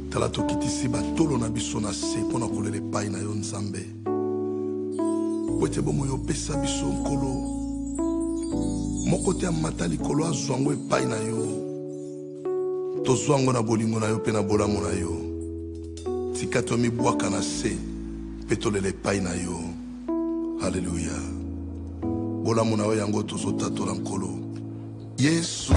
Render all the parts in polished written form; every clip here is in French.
tala tokitisi batolo na biso na se mpona kolela epai na yo nzambe po ete bomo yo opesa biso nkolo moko te amata likolo azwa yango epai na yo tozwa yango na bolingo na yo mpe na bolamu na yo tika tomibwaka na se mpe tolela epai na yo. Alléluia. Bolamu na yo yango tozotatola nkolo Yesu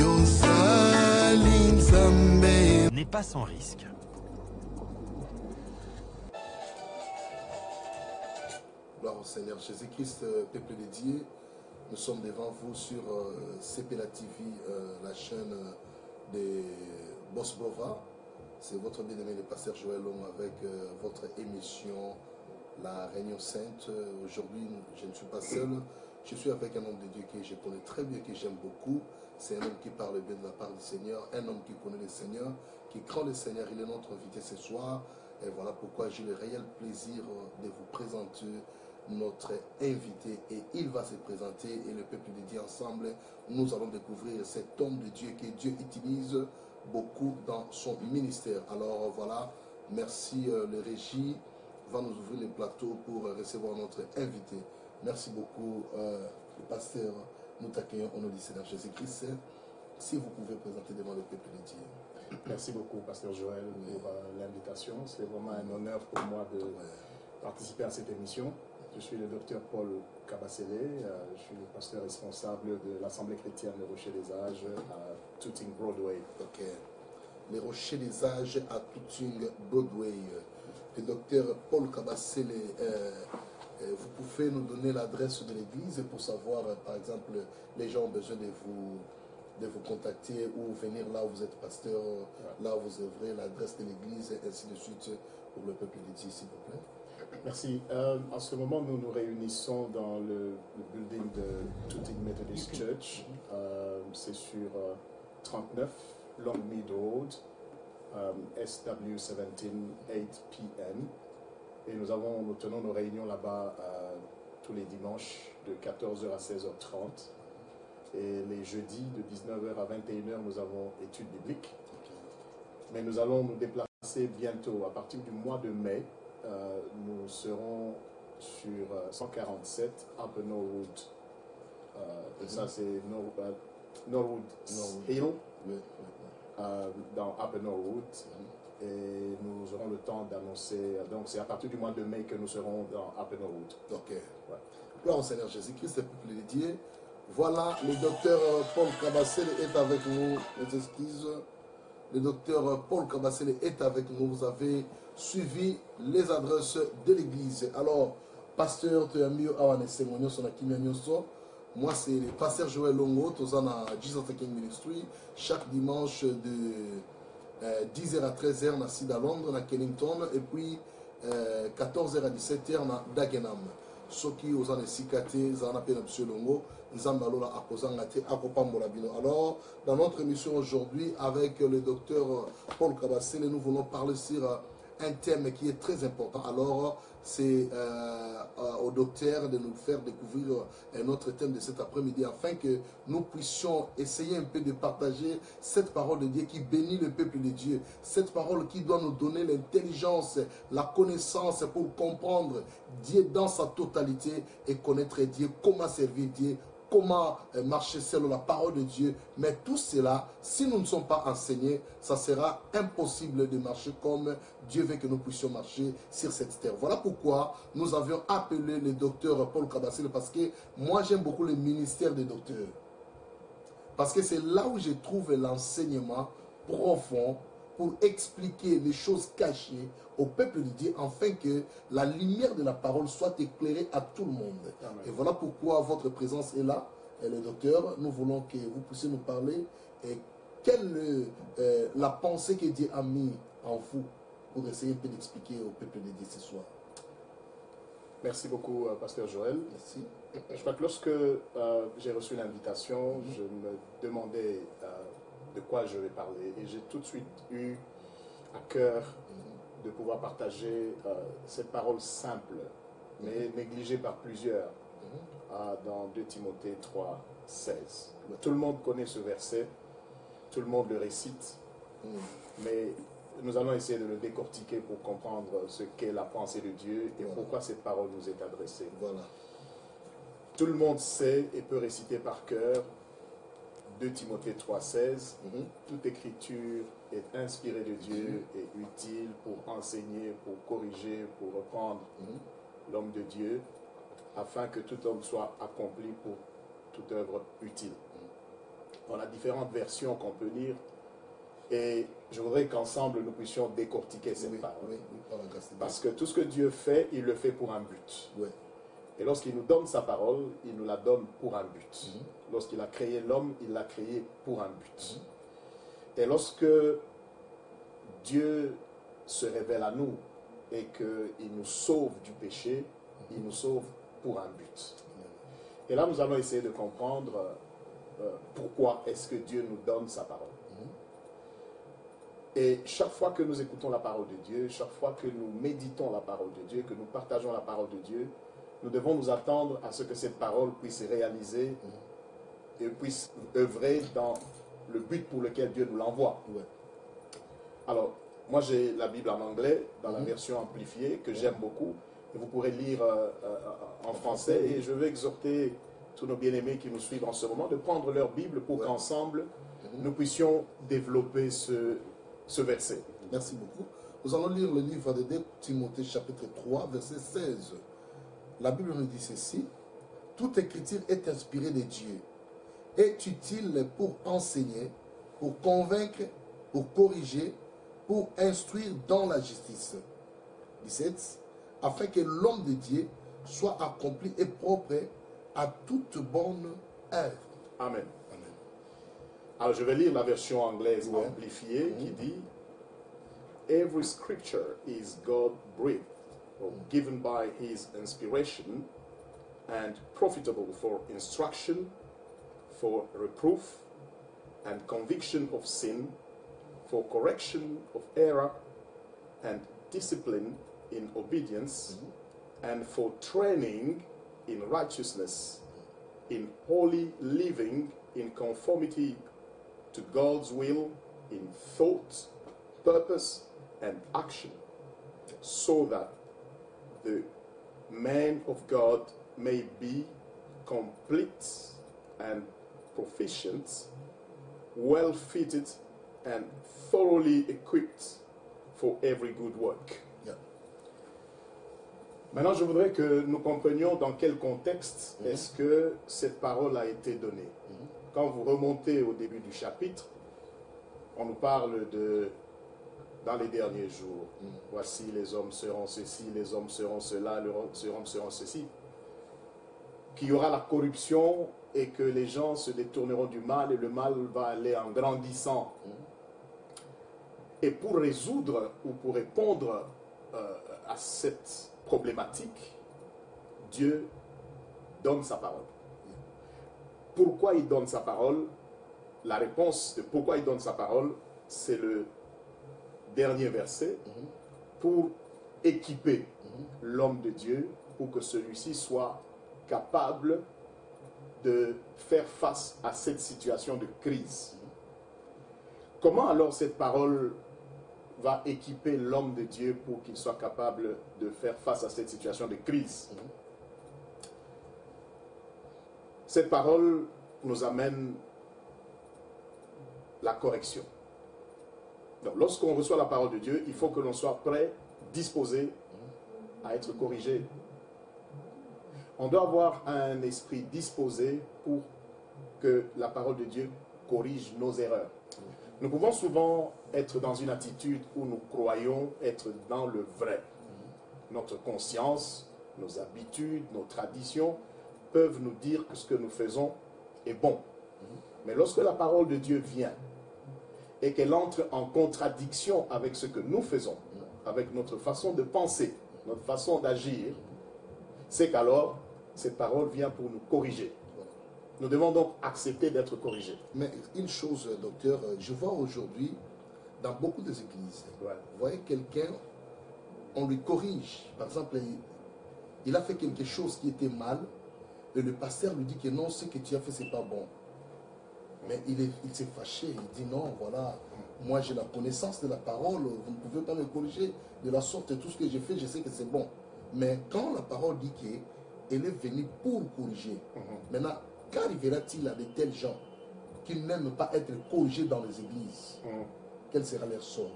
yozali nzambe n'est pas sans risque. Gloire au Seigneur Jésus-Christ, peuple dédié. Nous sommes devant vous sur CPLA TV, la chaîne de Boss Bova. C'est votre bien-aimé le pasteur Joël Long avec votre émission La Réunion Sainte. Aujourd'hui, je ne suis pas seul. Je suis avec un homme de Dieu que je connais très bien, que j'aime beaucoup. C'est un homme qui parle bien de la part du Seigneur, un homme qui connaît le Seigneur, qui craint le Seigneur. Il est notre invité ce soir. Et voilà pourquoi j'ai le réel plaisir de vous présenter notre invité. Et il va se présenter et le peuple de Dieu ensemble, nous allons découvrir cet homme de Dieu que Dieu utilise beaucoup dans son ministère. Alors voilà, merci le régie va nous ouvrir le plateau pour recevoir notre invité. Merci beaucoup le pasteur. Nous t'accueillons au nom du Seigneur Jésus-Christ. Si vous pouvez présenter devant le peuple de Dieu. Merci beaucoup, pasteur Joël, pour l'invitation. C'est vraiment un honneur pour moi de participer à cette émission. Je suis le docteur Paul Kabasele. Je suis le pasteur responsable de l'Assemblée chrétienne de Rocher des Âges à Tooting Broadway. Ok. Les Rochers des Âges à Tooting Broadway. Le docteur Paul Kabasele, vous pouvez nous donner l'adresse de l'église pour savoir, par exemple, les gens ont besoin de vous contacter ou venir là où vous êtes pasteur, là où vous œuvrez, l'adresse de l'église et ainsi de suite pour le peuple de Dieu, s'il vous plaît. Merci. En ce moment, nous nous réunissons dans le building de Tooting Methodist Church. C'est sur 39 Longmead Road, SW17 8 p.m. Et nous tenons nos réunions là-bas tous les dimanches de 14h à 16h30. Et les jeudis de 19h à 21h, nous avons études bibliques. Mais nous allons nous déplacer bientôt. À partir du mois de mai, nous serons sur 147 Upper Norwood. Et ça, c'est Norwood Hill, dans Upper Norwood. Et nous aurons le temps d'annoncer. Donc, c'est à partir du mois de mai que nous serons dans Upper Norwood. Ok. Ouais. Gloire au Seigneur Jésus-Christ, le peuple dédié. Voilà, le docteur Paul Kabasele est avec nous. Les excuses. Le docteur Paul Kabasele est avec nous. Vous avez suivi les adresses de l'église. Alors, pasteur, tu as mis à moi, c'est le pasteur Joël Longo, tu es à Jesus King Ministry. Chaque dimanche de 10h à 13h, à Londres, à Kennington. Et puis 14h à 17h, à Dagenham. Ceux qui ont des cicatrices, ils ont appelé M. Longo. Alors, dans notre émission aujourd'hui, avec le docteur Paul Kabasele, nous voulons parler sur un thème qui est très important. Alors, c'est au docteur de nous faire découvrir un autre thème de cet après-midi afin que nous puissions essayer un peu de partager cette parole de Dieu qui bénit le peuple de Dieu. Cette parole qui doit nous donner l'intelligence, la connaissance pour comprendre Dieu dans sa totalité et connaître Dieu, comment servir Dieu, comment marcher selon la parole de Dieu. Mais tout cela, si nous ne sommes pas enseignés, ça sera impossible de marcher comme Dieu veut que nous puissions marcher sur cette terre. Voilà pourquoi nous avions appelé le docteur Paul Kabasele, parce que moi j'aime beaucoup le ministère des docteurs. Parce que c'est là où je trouve l'enseignement profond pour expliquer les choses cachées au peuple de Dieu, afin que la lumière de la parole soit éclairée à tout le monde. Amen. Et voilà pourquoi votre présence est là. Et le docteur, nous voulons que vous puissiez nous parler et quelle est la pensée que Dieu a mis en vous pour essayer un peu d'expliquer au peuple de Dieu ce soir. Merci beaucoup, pasteur Joël. Merci. Je crois que lorsque j'ai reçu l'invitation, je me demandais de quoi je vais parler. Et j'ai tout de suite eu à cœur de pouvoir partager cette parole simple, mais négligée par plusieurs, dans 2 Timothée 3, 16. Tout le monde connaît ce verset, tout le monde le récite, mais nous allons essayer de le décortiquer pour comprendre ce qu'est la pensée de Dieu et pourquoi cette parole nous est adressée. Voilà. Tout le monde sait et peut réciter par cœur 2 Timothée 3,16. Toute écriture est inspirée de Dieu et utile pour enseigner, pour corriger, pour reprendre l'homme de Dieu, afin que tout homme soit accompli pour toute œuvre utile. On a différentes versions qu'on peut lire et je voudrais qu'ensemble nous puissions décortiquer cette parole. Parce que tout ce que Dieu fait, il le fait pour un but. Et lorsqu'il nous donne sa parole, il nous la donne pour un but. Lorsqu'il a créé l'homme, il l'a créé pour un but. Et lorsque Dieu se révèle à nous et qu'il nous sauve du péché, il nous sauve pour un but. Et là, nous allons essayer de comprendre pourquoi est-ce que Dieu nous donne sa parole. Et chaque fois que nous écoutons la parole de Dieu, chaque fois que nous méditons la parole de Dieu, que nous partageons la parole de Dieu, nous devons nous attendre à ce que cette parole puisse se réaliser et puisse œuvrer dans le but pour lequel Dieu nous l'envoie. Alors, moi j'ai la Bible en anglais, dans la version amplifiée, que j'aime beaucoup. Et vous pourrez lire en français. Et je veux exhorter tous nos bien-aimés qui nous suivent en ce moment de prendre leur Bible pour qu'ensemble, nous puissions développer ce verset. Merci beaucoup. Nous allons lire le livre de 2 Timothée chapitre 3, verset 16. La Bible nous dit ceci. Toute écriture est inspirée de Dieu, est utile pour enseigner, pour convaincre, pour corriger, pour instruire dans la justice. 17. Afin que l'homme de Dieu soit accompli et propre à toute bonne œuvre. Amen. Alors je vais lire la version anglaise amplifiée qui dit Every scripture is God-breathed, or given by his inspiration, and profitable for instruction, for reproof, and conviction of sin, for correction of error, and discipline in obedience, and for training in righteousness, in holy living, in conformity to God's will, in thought, purpose, and action, so that the man of God may be complete and proficient, well fitted, and thoroughly equipped for every good work. Maintenant, je voudrais que nous comprenions dans quel contexte est-ce que cette parole a été donnée. Quand vous remontez au début du chapitre, on nous parle de dans les derniers jours. Voici, les hommes seront ceci, les hommes seront cela, les hommes seront ceci. Qu'il y aura la corruption et que les gens se détourneront du mal et le mal va aller en grandissant. Et pour résoudre ou pour répondre à cette problématique, Dieu donne sa parole. Pourquoi il donne sa parole? La réponse de pourquoi il donne sa parole, c'est le dernier verset, pour équiper l'homme de Dieu, pour que celui-ci soit capable de faire face à cette situation de crise. Comment alors cette parole va équiper l'homme de Dieu pour qu'il soit capable de faire face à cette situation de crise? Cette parole nous amène la correction. Donc, lorsqu'on reçoit la parole de Dieu, il faut que l'on soit prêt, disposé à être corrigé. On doit avoir un esprit disposé pour que la parole de Dieu corrige nos erreurs. Nous pouvons souvent être dans une attitude où nous croyons être dans le vrai. Notre conscience, nos habitudes, nos traditions peuvent nous dire que ce que nous faisons est bon. Mais lorsque la parole de Dieu vient et qu'elle entre en contradiction avec ce que nous faisons, avec notre façon de penser, notre façon d'agir, c'est qu'alors cette parole vient pour nous corriger. Nous devons donc accepter d'être corrigés. Mais une chose, docteur, je vois aujourd'hui dans beaucoup des églises, vous voyez quelqu'un, on lui corrige. Par exemple, il a fait quelque chose qui était mal, et le pasteur lui dit que non, ce que tu as fait, c'est pas bon. Mais il s'est fâché, il dit non, voilà, moi j'ai la connaissance de la parole, vous ne pouvez pas me corriger de la sorte, tout ce que j'ai fait, je sais que c'est bon. Mais quand la parole dit qu'elle est venue pour corriger, maintenant, qu'arrivera-t-il à de tels gens qui n'aiment pas être corrigés dans les églises? Quel sera leur sort?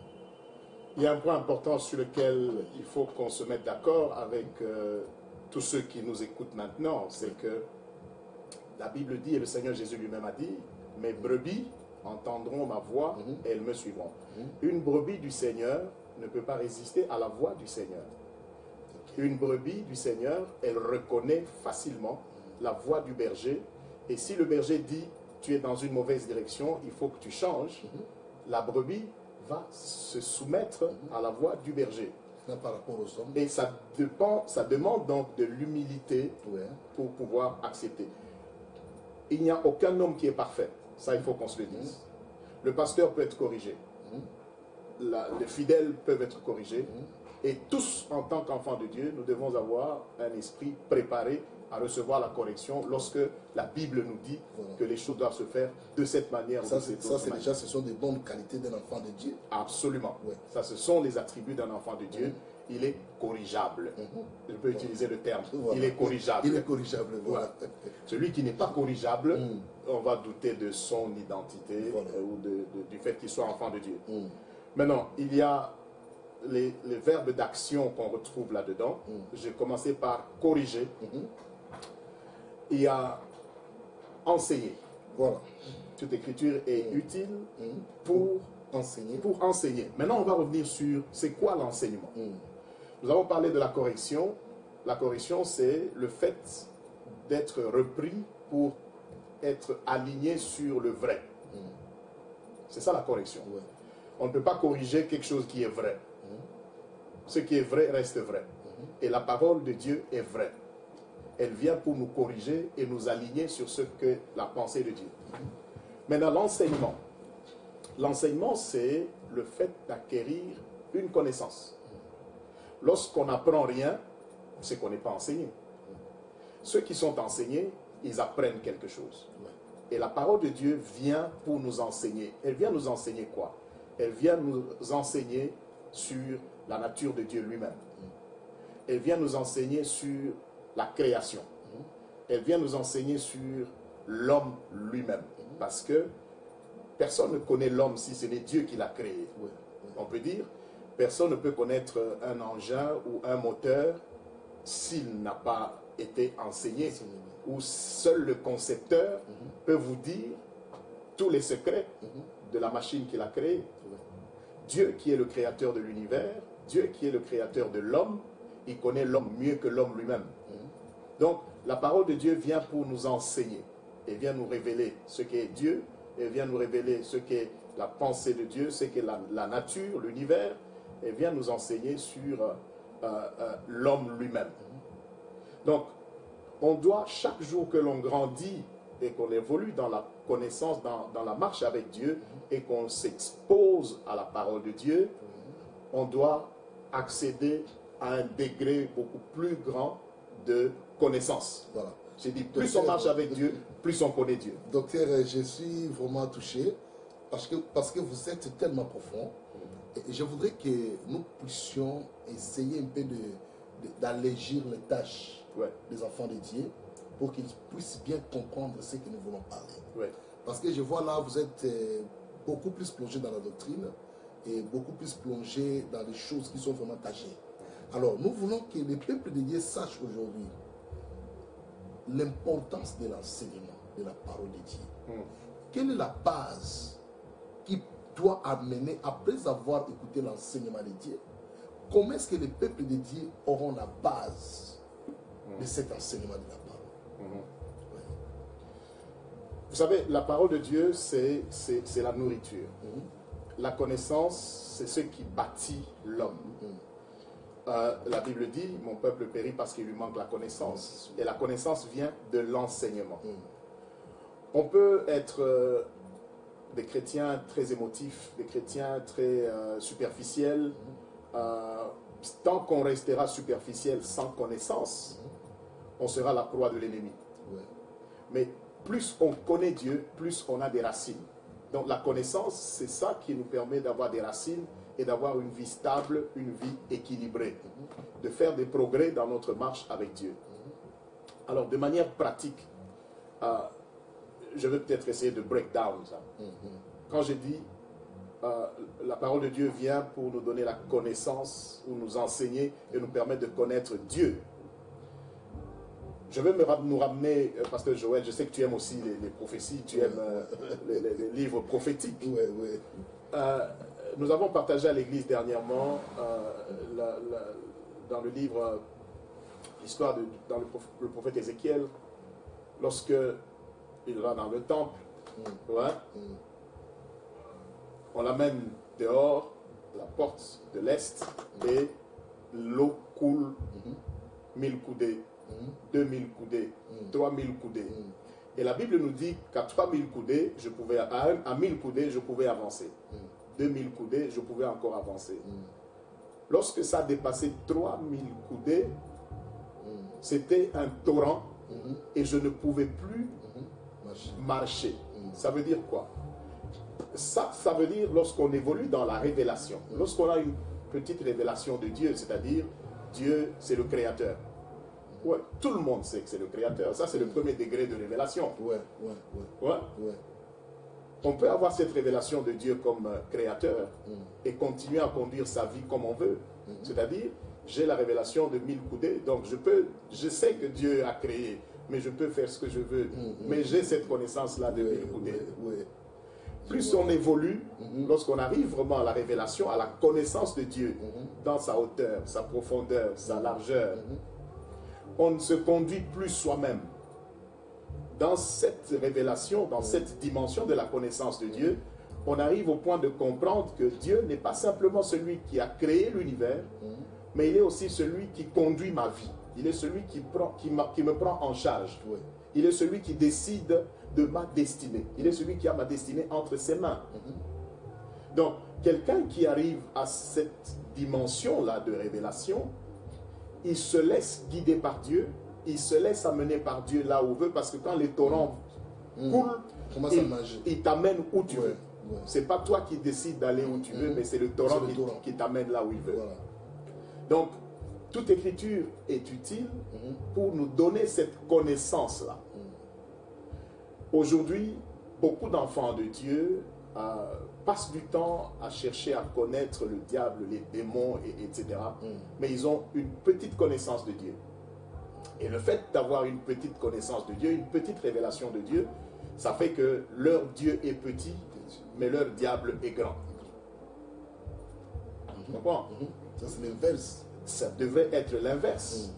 Il y a un point important sur lequel il faut qu'on se mette d'accord avec tous ceux qui nous écoutent maintenant, c'est que la Bible dit, et le Seigneur Jésus lui-même a dit, mes brebis entendront ma voix et elles me suivront. Une brebis du Seigneur ne peut pas résister à la voix du Seigneur. Une brebis du Seigneur, elle reconnaît facilement la voix du berger. Et si le berger dit, tu es dans une mauvaise direction, il faut que tu changes, la brebis va se soumettre à la voix du berger. Par rapport aux hommes. Et ça demande donc de l'humilité pour pouvoir accepter. Il n'y a aucun homme qui est parfait. Ça, il faut qu'on se le dise. Le pasteur peut être corrigé. Les fidèles peuvent être corrigés. Et tous, en tant qu'enfants de Dieu, nous devons avoir un esprit préparé à recevoir la correction lorsque la Bible nous dit que les choses doivent se faire de cette manière. Ça, c'est déjà, ce sont des bonnes qualités d'un enfant de Dieu. Absolument. Ça, ce sont les attributs d'un enfant de Dieu. Il est corrigeable. Je peux utiliser le terme. Il est corrigeable. Il est corrigeable. Voilà. Celui qui n'est pas corrigeable, on va douter de son identité ou du fait qu'il soit enfant de Dieu. Maintenant, il y a les verbes d'action qu'on retrouve là-dedans. J'ai commencé par corriger. Il y a enseigner. Voilà. Toute écriture est utile pour enseigner. Maintenant, on va revenir sur c'est quoi l'enseignement. Nous avons parlé de la correction. La correction, c'est le fait d'être repris pour être aligné sur le vrai. C'est ça la correction. On ne peut pas corriger quelque chose qui est vrai. Ce qui est vrai reste vrai. Et la parole de Dieu est vraie. Elle vient pour nous corriger et nous aligner sur ce que la pensée de Dieu. Maintenant, l'enseignement. L'enseignement, c'est le fait d'acquérir une connaissance. Lorsqu'on n'apprend rien, c'est qu'on n'est pas enseigné. Ceux qui sont enseignés, ils apprennent quelque chose. Et la parole de Dieu vient pour nous enseigner. Elle vient nous enseigner quoi? Elle vient nous enseigner sur la nature de Dieu lui-même. Elle vient nous enseigner sur la création. Elle vient nous enseigner sur l'homme lui-même. Parce que personne ne connaît l'homme si ce n'est Dieu qui l'a créé. On peut dire, personne ne peut connaître un engin ou un moteur s'il n'a pas été enseigné. Ou seul le concepteur peut vous dire tous les secrets de la machine qu'il a créée. Dieu qui est le créateur de l'univers, Dieu qui est le créateur de l'homme, il connaît l'homme mieux que l'homme lui-même. Donc, la parole de Dieu vient pour nous enseigner. Elle vient nous révéler ce qu'est Dieu. Elle vient nous révéler ce qu'est la pensée de Dieu, ce qu'est la nature, l'univers. Elle vient nous enseigner sur l'homme lui-même. Donc, on doit, chaque jour que l'on grandit et qu'on évolue dans la connaissance, dans la marche avec Dieu, et qu'on s'expose à la parole de Dieu, on doit accéder à un degré beaucoup plus grand de connaissance. Voilà. J'ai dit, plus on marche avec Dieu, plus on connaît Dieu. Docteur, je suis vraiment touché parce que vous êtes tellement profond. Et je voudrais que nous puissions essayer un peu d'allégir les tâches des enfants de Dieu pour qu'ils puissent bien comprendre ce que nous voulons parler. Parce que je vois là, vous êtes beaucoup plus plongé dans la doctrine et beaucoup plus plongé dans les choses qui sont vraiment tâchées. Alors, nous voulons que le peuple de Dieu sache aujourd'hui l'importance de l'enseignement de la parole de Dieu. Quelle est la base qui doit amener, après avoir écouté l'enseignement de Dieu, comment est-ce que les peuples de Dieu auront la base de cet enseignement de la parole? Vous savez, la parole de Dieu, c'est la nourriture. La connaissance, c'est ce qui bâtit l'homme. La Bible dit, mon peuple périt parce qu'il lui manque la connaissance. Et la connaissance vient de l'enseignement. On peut être des chrétiens très émotifs, des chrétiens très superficiels. Tant qu'on restera superficiel sans connaissance, on sera la proie de l'ennemi. Mais plus on connaît Dieu, plus on a des racines. Donc la connaissance, c'est ça qui nous permet d'avoir des racines et d'avoir une vie stable, une vie équilibrée, de faire des progrès dans notre marche avec Dieu. Alors de manière pratique, je vais peut-être essayer de break down ça. Quand je dis la parole de Dieu vient pour nous donner la connaissance, ou nous enseigner et nous permettre de connaître Dieu. Je vais nous ramener, Pasteur Joël, je sais que tu aimes aussi les prophéties, tu aimes les livres prophétiques. Nous avons partagé à l'église dernièrement dans le livre, l'histoire dans le prophète Ézéchiel, lorsque il va dans le temple, on l'amène dehors, la porte de l'Est, et l'eau coule 1000 coudées, 2000 coudées, 3000 coudées. Et la Bible nous dit qu'à 3000 coudées, à 1000 coudées, je pouvais avancer. 2000 coudées, je pouvais encore avancer. Lorsque ça dépassait 3000 coudées, c'était un torrent et je ne pouvais plus marcher. Ça veut dire quoi? Ça veut dire lorsqu'on évolue dans la révélation, lorsqu'on a une petite révélation de Dieu, c'est-à-dire Dieu, c'est le Créateur. Ouais, tout le monde sait que c'est le Créateur. Ça, c'est le premier degré de révélation. On peut avoir cette révélation de Dieu comme Créateur et continuer à conduire sa vie comme on veut. C'est-à-dire, j'ai la révélation de 1000 coudées, donc je sais que Dieu a créé, mais je peux faire ce que je veux. Mais j'ai cette connaissance-là de 1000 coudées. Plus on évolue, lorsqu'on arrive vraiment à la révélation, à la connaissance de Dieu, dans sa hauteur, sa profondeur, sa largeur, on ne se conduit plus soi-même. Dans cette révélation, dans cette dimension de la connaissance de Dieu, on arrive au point de comprendre que Dieu n'est pas simplement celui qui a créé l'univers, mais il est aussi celui qui conduit ma vie. Il est celui qui me prend en charge. Il est celui qui décide de ma destinée. Il est celui qui a ma destinée entre ses mains. Donc, quelqu'un qui arrive à cette dimension-là de révélation, il se laisse guider par Dieu, il se laisse amener par Dieu là où il veut, parce que quand les torrents coulent, il t'amène où tu veux. C'est pas toi qui décides d'aller où tu veux, mais c'est le torrent qui t'amène là où il veut. Donc, toute écriture est utile pour nous donner cette connaissance-là. Aujourd'hui, beaucoup d'enfants de Dieu passent du temps à chercher à connaître le diable, les démons, etc. Mais ils ont une petite connaissance de Dieu. Et le fait d'avoir une petite connaissance de Dieu, une petite révélation de Dieu, ça fait que leur Dieu est petit, mais leur diable est grand. Tu comprends? Ça, c'est l'inverse. Ça devrait être l'inverse.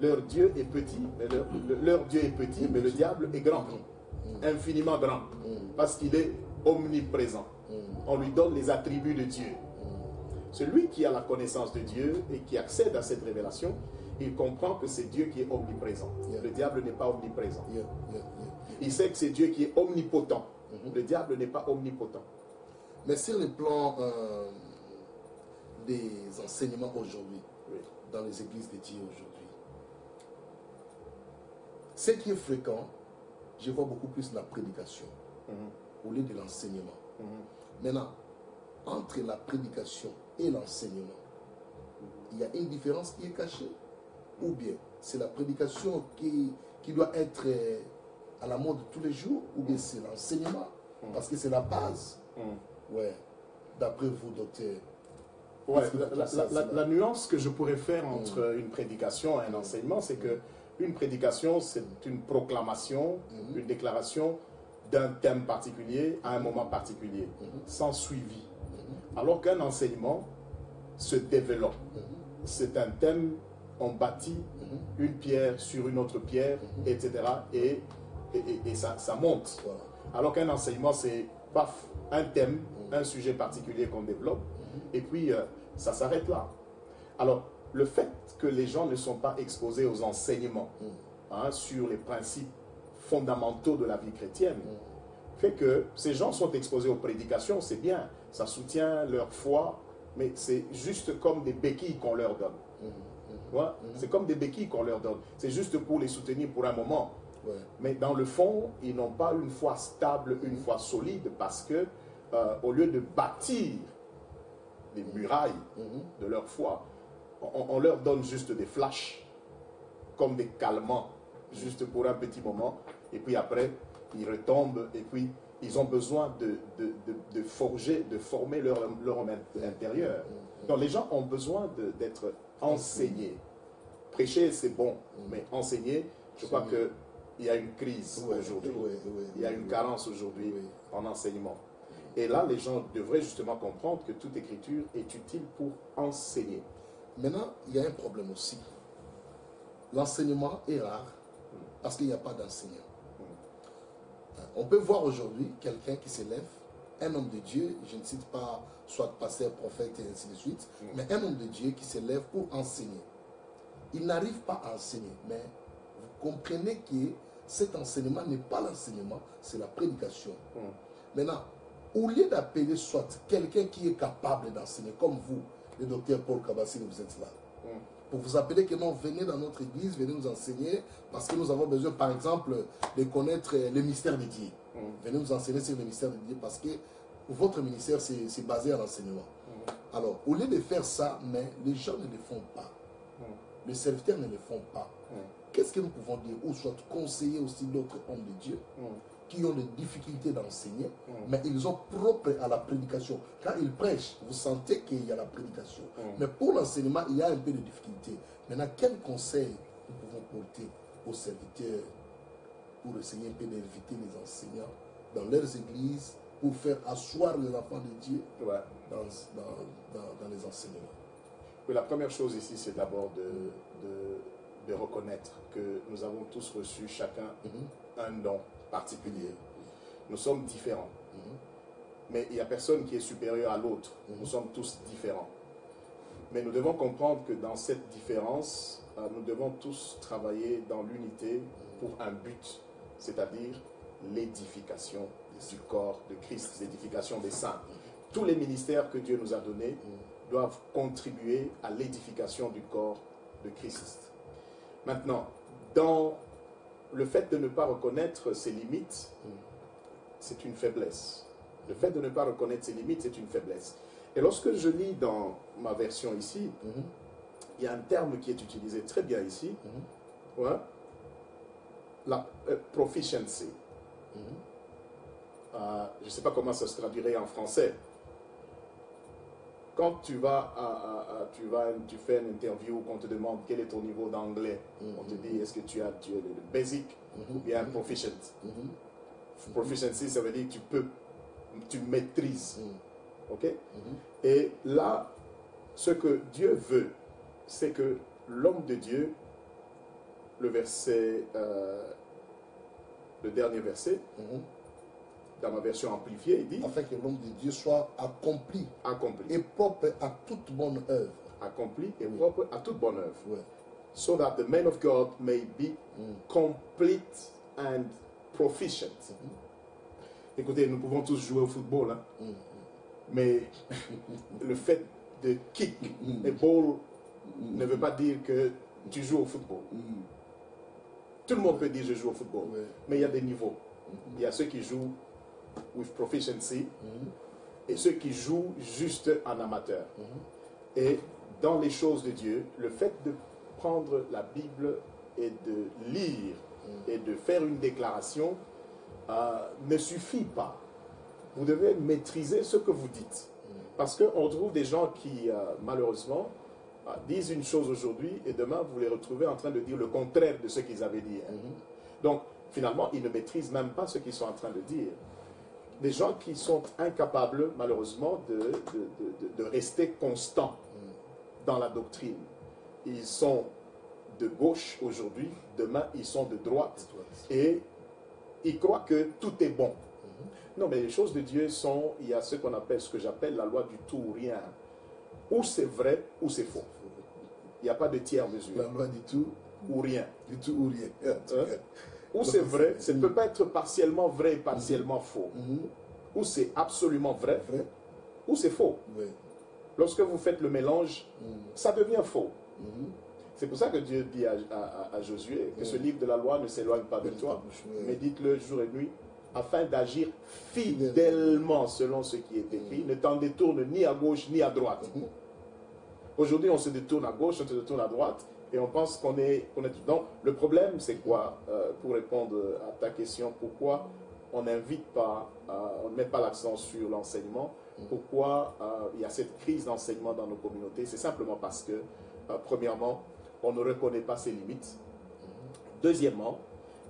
Leur Dieu est petit, mais leur Dieu est petit, mais le diable est grand. Infiniment grand. Parce qu'il est omniprésent. On lui donne les attributs de Dieu. Celui qui a la connaissance de Dieu et qui accède à cette révélation, il comprend que c'est Dieu qui est omniprésent. Le diable n'est pas omniprésent. Il sait que c'est Dieu qui est omnipotent. Le diable n'est pas omnipotent. Mais sur le plan des enseignements aujourd'hui, dans les églises de Dieu aujourd'hui, ce qui est fréquent, je vois beaucoup plus la prédication au lieu de l'enseignement. Maintenant, entre la prédication et l'enseignement, il y a une différence qui est cachée. Ou bien c'est la prédication qui doit être à la mode tous les jours, ou bien c'est l'enseignement, parce que c'est la base. Ouais. D'après vous, docteur. Ouais, la nuance que je pourrais faire entre une prédication et un enseignement, c'est que une prédication, c'est une proclamation, une déclaration d'un thème particulier à un moment particulier, sans suivi. Alors qu'un enseignement se développe. C'est un thème, on bâtit une pierre sur une autre pierre, etc. Et ça monte. Alors qu'un enseignement, c'est paf, un thème, un sujet particulier qu'on développe, et puis ça s'arrête là. Alors, le fait que les gens ne sont pas exposés aux enseignements sur les principes fondamentaux de la vie chrétienne, fait que ces gens sont exposés aux prédications, c'est bien, ça soutient leur foi, mais c'est juste comme des béquilles qu'on leur donne. C'est comme des béquilles qu'on leur donne. C'est juste pour les soutenir pour un moment. Ouais. Mais dans le fond, ils n'ont pas une foi stable, une foi solide, parce que au lieu de bâtir des murailles de leur foi, on leur donne juste des flashs, comme des calmants, juste pour un petit moment, et puis après, ils retombent, et puis ils ont besoin de former leur homme intérieur. Donc les gens ont besoin d'être enseignés. Prêcher, c'est bon, mais enseigner, je crois qu'il y a une crise aujourd'hui. Il y a une carence aujourd'hui en enseignement. Et là, les gens devraient justement comprendre que toute écriture est utile pour enseigner. Maintenant, il y a un problème aussi. L'enseignement est rare parce qu'il n'y a pas d'enseignant. On peut voir aujourd'hui quelqu'un qui s'élève, un homme de Dieu, je ne cite pas soit pasteur, prophète et ainsi de suite, mais un homme de Dieu qui s'élève pour enseigner. Il n'arrive pas à enseigner, mais vous comprenez que cet enseignement n'est pas l'enseignement, c'est la prédication. Maintenant, au lieu d'appeler soit quelqu'un qui est capable d'enseigner, comme vous, le docteur Paul Kabassine, vous êtes là, pour vous appeler que non, venez dans notre église, venez nous enseigner, parce que nous avons besoin, par exemple, de connaître le mystère de Dieu. Venez nous enseigner sur le mystère de Dieu, parce que votre ministère, c'est basé à l'enseignement. Alors, au lieu de faire ça, mais les gens ne le font pas. Les serviteurs ne le font pas. Qu'est-ce que nous pouvons dire? Ou soit conseiller aussi d'autres hommes de Dieu qui ont des difficultés d'enseigner, mais ils sont propres à la prédication. Quand ils prêchent, vous sentez qu'il y a la prédication. Mais pour l'enseignement, il y a un peu de difficulté. Maintenant, quel conseil nous pouvons porter aux serviteurs pour essayer un peu d'inviter les enseignants dans leurs églises pour faire asseoir les enfants de Dieu dans les enseignements? Oui, la première chose ici, c'est d'abord de reconnaître que nous avons tous reçu chacun un don particulier. Nous sommes différents. Mais il n'y a personne qui est supérieur à l'autre. Nous sommes tous différents. Mais nous devons comprendre que dans cette différence, nous devons tous travailler dans l'unité pour un but, c'est-à-dire l'édification du corps de Christ, l'édification des saints. Tous les ministères que Dieu nous a donnés doivent contribuer à l'édification du corps de Christ. Maintenant, dans le fait de ne pas reconnaître ses limites, c'est une faiblesse. Le fait de ne pas reconnaître ses limites, c'est une faiblesse. Et lorsque je lis dans ma version ici, il y a un terme qui est utilisé très bien ici, la proficiency. Je ne sais pas comment ça se traduirait en français. Quand tu fais une interview, qu'on te demande quel est ton niveau d'anglais, on te dit est-ce que tu as le basic ou bien proficient. Proficiency, ça veut dire que tu maîtrises. Ok? Et là, ce que Dieu veut, c'est que l'homme de Dieu, le dernier verset, dans ma version amplifiée, il dit afin que l'homme de Dieu soit accompli et propre à toute bonne œuvre. Accompli et propre à toute bonne œuvre. So that the man of God may be complete and proficient. Écoutez, nous pouvons tous jouer au football, hein? Mais le fait de kick et ball ne veut pas dire que tu joues au football. Tout le monde peut dire je joue au football, mais il y a des niveaux. Il y a ceux qui jouent with proficiency et ceux qui jouent juste en amateur. Et dans les choses de Dieu, le fait de prendre la Bible et de lire et de faire une déclaration ne suffit pas. Vous devez maîtriser ce que vous dites. Parce qu'on trouve des gens qui, malheureusement, disent une chose aujourd'hui et demain, vous les retrouvez en train de dire le contraire de ce qu'ils avaient dit hier. Donc, finalement, ils ne maîtrisent même pas ce qu'ils sont en train de dire. Des gens qui sont incapables, malheureusement, de rester constants dans la doctrine. Ils sont de gauche aujourd'hui, demain, ils sont de droite. Et ils croient que tout est bon. Non, mais les choses de Dieu sont, il y a ce qu'on appelle, ce que j'appelle la loi du tout ou rien. Ou c'est vrai, ou c'est faux. Il n'y a pas de tiers mesure. La loi du tout ou rien. Du tout ou rien. Ou c'est vrai, ça ne peut pas être partiellement vrai et partiellement faux. Ou c'est absolument vrai, ou c'est faux. Lorsque vous faites le mélange, ça devient faux. C'est pour ça que Dieu dit à Josué que ce livre de la loi ne s'éloigne pas de toi. Médite-le jour et nuit afin d'agir fidèlement selon ce qui est écrit. Ne t'en détourne ni à gauche ni à droite. Aujourd'hui, on se détourne à gauche, on se détourne à droite et on pense qu'on est... Donc, le problème, c'est quoi? Pour répondre à ta question, pourquoi on n'invite pas, on ne met pas l'accent sur l'enseignement? Pourquoi il y a cette crise d'enseignement dans nos communautés? C'est simplement parce que, premièrement, on ne reconnaît pas ses limites. Deuxièmement,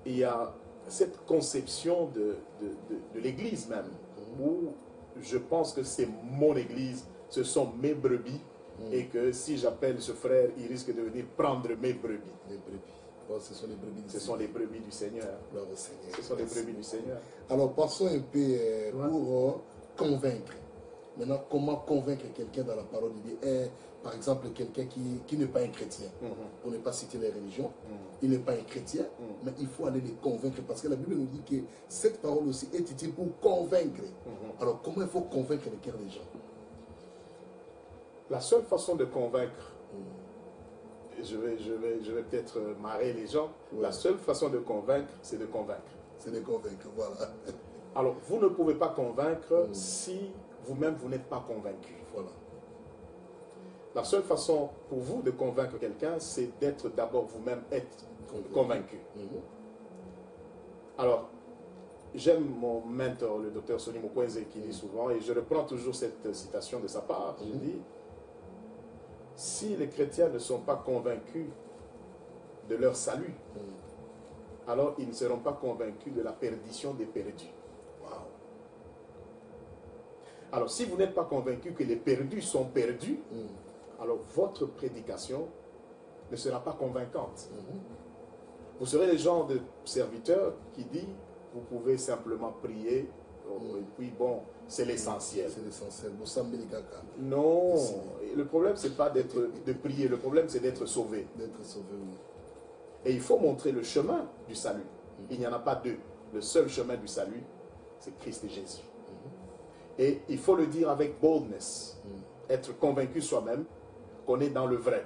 il y a cette conception de l'Église même, où je pense que c'est mon Église, ce sont mes brebis, et que si j'appelle ce frère, il risque de venir prendre mes brebis. Les brebis. Oh, ce sont les brebis du Ce sont les brebis du Seigneur. Seigneur. Ce sont les brebis du Seigneur. Alors, passons un peu pour convaincre. Maintenant, comment convaincre quelqu'un dans la parole de Dieu? Par exemple, quelqu'un qui n'est pas un chrétien, pour ne pas citer les religions, il n'est pas un chrétien, mais il faut aller les convaincre, parce que la Bible nous dit que cette parole aussi est utile pour convaincre. Alors, comment il faut convaincre le cœur des gens? La seule façon de convaincre, je vais peut-être marrer les gens, la seule façon de convaincre, c'est de convaincre. C'est de convaincre, voilà. Alors, vous ne pouvez pas convaincre si vous-même, vous n'êtes pas convaincu. Voilà. La seule façon pour vous de convaincre quelqu'un, c'est d'être d'abord vous-même être convaincu. Alors, j'aime mon mentor, le docteur Sonny Mukwege, qui dit souvent, et je reprends toujours cette citation de sa part, il dit, si les chrétiens ne sont pas convaincus de leur salut, alors ils ne seront pas convaincus de la perdition des perdus. Alors, si vous n'êtes pas convaincu que les perdus sont perdus, alors votre prédication ne sera pas convaincante. Vous serez le genre de serviteur qui dit, vous pouvez simplement prier, et puis bon, c'est l'essentiel. C'est l'essentiel. Non, le problème, c'est pas de prier, le problème, c'est d'être sauvé. D'être sauvé, oui. Et il faut montrer le chemin du salut. Il n'y en a pas deux. Le seul chemin du salut, c'est Christ et Jésus. Et il faut le dire avec boldness, être convaincu soi-même qu'on est dans le vrai.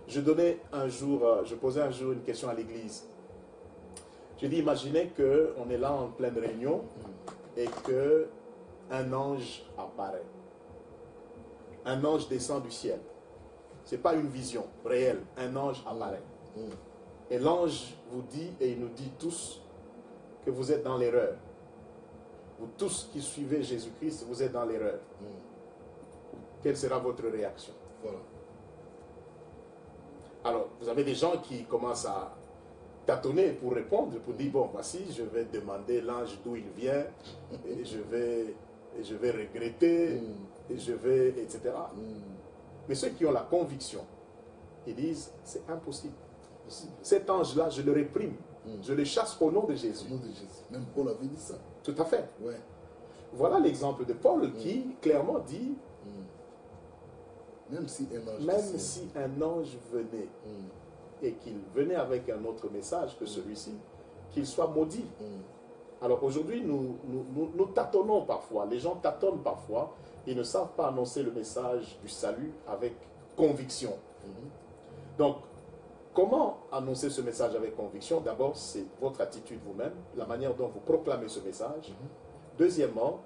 Je posais un jour une question à l'église. Je dis, imaginez qu'on est là en pleine réunion et qu'un ange apparaît. Un ange descend du ciel. Ce n'est pas une vision réelle. Un ange apparaît. Et l'ange vous dit, et il nous dit tous, que vous êtes dans l'erreur. Vous tous qui suivez Jésus-Christ, vous êtes dans l'erreur. Quelle sera votre réaction? Voilà. Alors, vous avez des gens qui commencent à tâtonner pour répondre, pour dire, bon, voici, je vais demander l'ange d'où il vient, et je vais regretter, et je vais, etc. Mais ceux qui ont la conviction, ils disent, c'est impossible. Cet ange-là, je le réprime. Je le chasse au nom de Jésus. Au nom de Jésus. Même Paul avait dit ça. Tout à fait. Ouais. Voilà l'exemple de Paul qui clairement dit, même si un ange venait et qu'il venait avec un autre message que celui-ci, qu'il soit maudit. Alors aujourd'hui, nous tâtonnons parfois. Les gens tâtonnent parfois. Ils ne savent pas annoncer le message du salut avec conviction. Donc, comment annoncer ce message avec conviction? D'abord, c'est votre attitude vous-même, la manière dont vous proclamez ce message. Deuxièmement,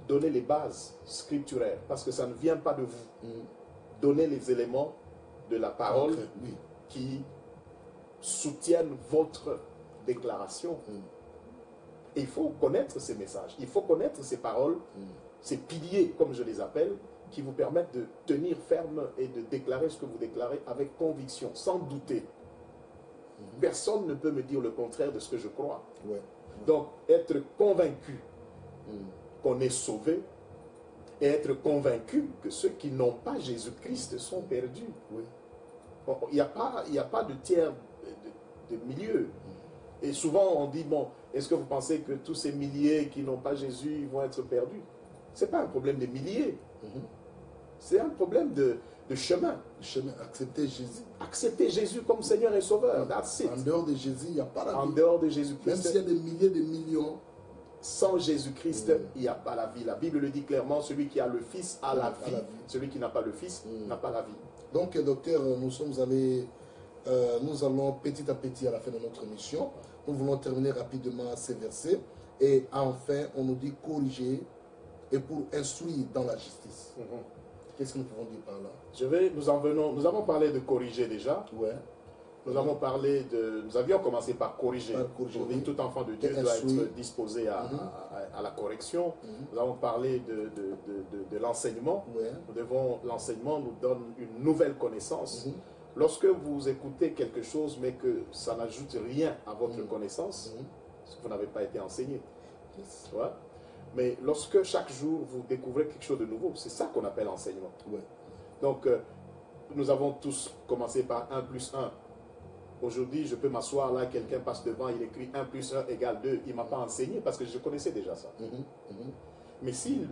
donnez les bases scripturaires, parce que ça ne vient pas de vous. Donnez les éléments de la parole qui soutiennent votre déclaration. Et il faut connaître ces messages, il faut connaître ces paroles, ces piliers, comme je les appelle, qui vous permettent de tenir ferme et de déclarer ce que vous déclarez avec conviction, sans douter. Personne ne peut me dire le contraire de ce que je crois. Donc, être convaincu qu'on est sauvé et être convaincu que ceux qui n'ont pas Jésus-Christ sont perdus. Bon, il n'y a pas de tiers de milieu. Et souvent, on dit, bon, est-ce que vous pensez que tous ces milliers qui n'ont pas Jésus vont être perdus? Ce n'est pas un problème de milliers. C'est un problème de chemin. Accepter Jésus. Accepter Jésus comme Seigneur et Sauveur. That's it. En dehors de Jésus, il n'y a pas la vie. En dehors de Jésus-Christ. Même s'il y a des milliers de millions. Sans Jésus-Christ, il n'y a pas la vie. La Bible le dit clairement, celui qui a le Fils a la vie. Celui qui n'a pas le Fils n'a pas la vie. Donc, docteur, nous sommes allés nous allons petit à petit à la fin de notre émission. Nous voulons terminer rapidement ces versets. Et enfin, on nous dit corriger et pour instruire dans la justice. Qu'est-ce que nous pouvons dire par là? Nous avons parlé de corriger déjà. Ouais. Nous avions commencé par corriger. Oui. Tout enfant de Dieu doit être disposé à la correction. Nous avons parlé de l'enseignement. Ouais. L'enseignement nous donne une nouvelle connaissance. Lorsque vous écoutez quelque chose, mais que ça n'ajoute rien à votre connaissance, parce que vous n'avez pas été enseigné. Yes. Ouais. Mais lorsque chaque jour vous découvrez quelque chose de nouveau, c'est ça qu'on appelle enseignement. Ouais. Donc, nous avons tous commencé par 1 plus 1. Aujourd'hui, je peux m'asseoir là, quelqu'un passe devant, il écrit 1 plus 1 égale 2. Il ne m'a pas enseigné parce que je connaissais déjà ça. Mais s'il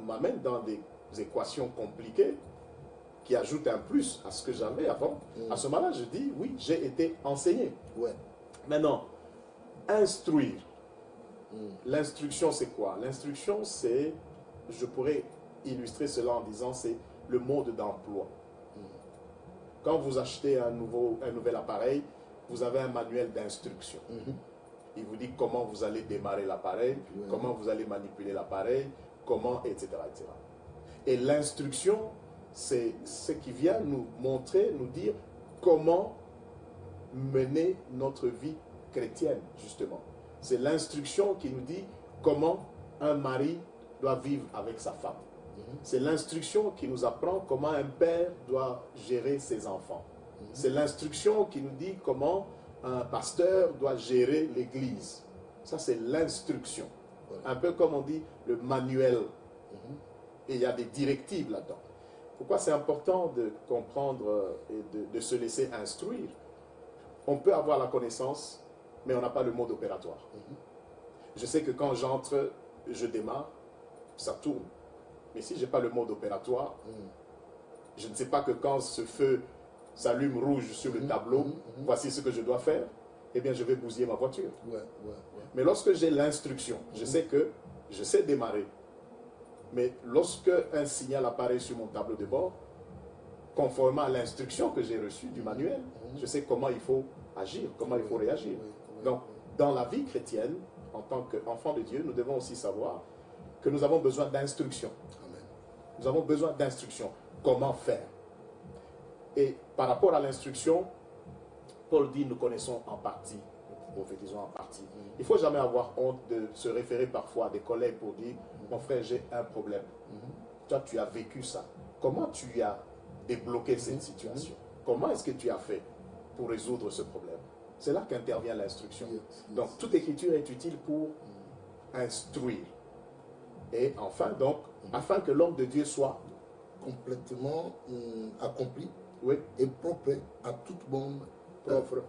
m'amène dans des équations compliquées, qui ajoutent un plus à ce que j'avais avant, à ce moment-là, je dis, oui, j'ai été enseigné. Ouais. Maintenant, instruire. L'instruction, c'est quoi? L'instruction, c'est, je pourrais illustrer cela en disant, c'est le mode d'emploi. Quand vous achetez un nouvel appareil, vous avez un manuel d'instruction. Il vous dit comment vous allez démarrer l'appareil, comment vous allez manipuler l'appareil, comment, etc., etc. Et l'instruction, c'est ce qui vient nous montrer, nous dire comment mener notre vie chrétienne, justement. C'est l'instruction qui nous dit comment un mari doit vivre avec sa femme. C'est l'instruction qui nous apprend comment un père doit gérer ses enfants. C'est l'instruction qui nous dit comment un pasteur doit gérer l'église. Ça, c'est l'instruction. Un peu comme on dit le manuel. Et il y a des directives là-dedans. Pourquoi c'est important de comprendre et de se laisser instruire? On peut avoir la connaissance, mais on n'a pas le mode opératoire. Je sais que quand j'entre, je démarre, ça tourne. Mais si je n'ai pas le mode opératoire, je ne sais pas que quand ce feu s'allume rouge sur le tableau, voici ce que je dois faire, eh bien je vais bousiller ma voiture. Mais lorsque j'ai l'instruction, je sais que je sais démarrer. Mais lorsque un signal apparaît sur mon tableau de bord, conformément à l'instruction que j'ai reçue du manuel, je sais comment il faut agir, comment il faut réagir. Donc, dans la vie chrétienne, en tant qu'enfant de Dieu, nous devons aussi savoir que nous avons besoin d'instruction. Nous avons besoin d'instruction. Comment faire? Et par rapport à l'instruction, Paul dit, nous connaissons en partie, nous prophétisons en partie. Il ne faut jamais avoir honte de se référer parfois à des collègues pour dire, mon frère, j'ai un problème. Toi, tu as vécu ça. Comment tu as débloqué cette situation? Comment est-ce que tu as fait pour résoudre ce problème? C'est là qu'intervient l'instruction. Donc, toute écriture est utile pour instruire. Et enfin, donc, afin que l'homme de Dieu soit complètement accompli oui, et propre à toute bonne œuvre.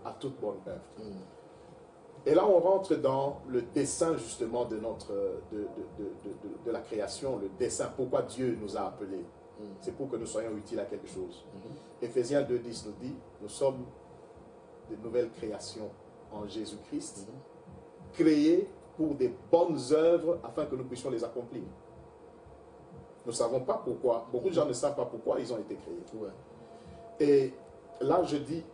Et là, on rentre dans le dessein justement de la création, le dessein, pourquoi Dieu nous a appelés. C'est pour que nous soyons utiles à quelque chose. Éphésiens 2:10 nous dit, nous sommes de nouvelles créations en Jésus-Christ, créées pour des bonnes œuvres afin que nous puissions les accomplir. Nous ne savons pas pourquoi. Beaucoup de gens ne savent pas pourquoi ils ont été créés. Et là, je dis,